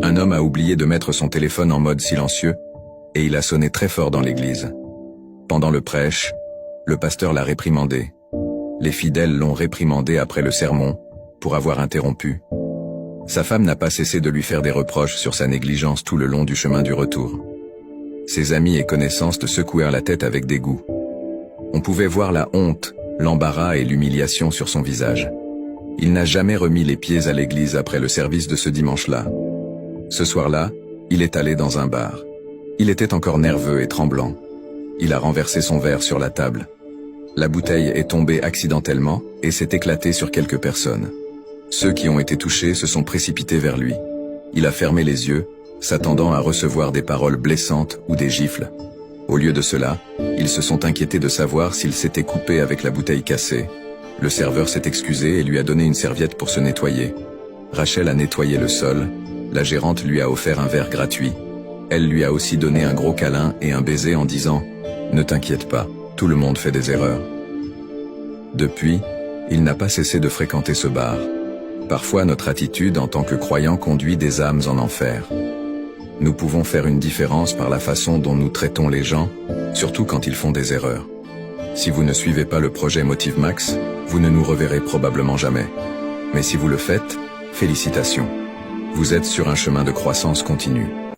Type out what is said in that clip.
Un homme a oublié de mettre son téléphone en mode silencieux, et il a sonné très fort dans l'église. Pendant le prêche, le pasteur l'a réprimandé. Les fidèles l'ont réprimandé après le sermon, pour avoir interrompu. Sa femme n'a pas cessé de lui faire des reproches sur sa négligence tout le long du chemin du retour. Ses amis et connaissances te secouèrent la tête avec dégoût. On pouvait voir la honte, l'embarras et l'humiliation sur son visage. Il n'a jamais remis les pieds à l'église après le service de ce dimanche-là. Ce soir-là, il est allé dans un bar. Il était encore nerveux et tremblant. Il a renversé son verre sur la table. La bouteille est tombée accidentellement et s'est éclatée sur quelques personnes. Ceux qui ont été touchés se sont précipités vers lui. Il a fermé les yeux, s'attendant à recevoir des paroles blessantes ou des gifles. Au lieu de cela, ils se sont inquiétés de savoir s'il s'était coupé avec la bouteille cassée. Le serveur s'est excusé et lui a donné une serviette pour se nettoyer. Rachel a nettoyé le sol. La gérante lui a offert un verre gratuit. Elle lui a aussi donné un gros câlin et un baiser en disant « Ne t'inquiète pas, tout le monde fait des erreurs ». Depuis, il n'a pas cessé de fréquenter ce bar. Parfois, notre attitude en tant que croyant conduit des âmes en enfer. Nous pouvons faire une différence par la façon dont nous traitons les gens, surtout quand ils font des erreurs. Si vous ne suivez pas le projet Motive Max, vous ne nous reverrez probablement jamais. Mais si vous le faites, félicitations. Vous êtes sur un chemin de croissance continue.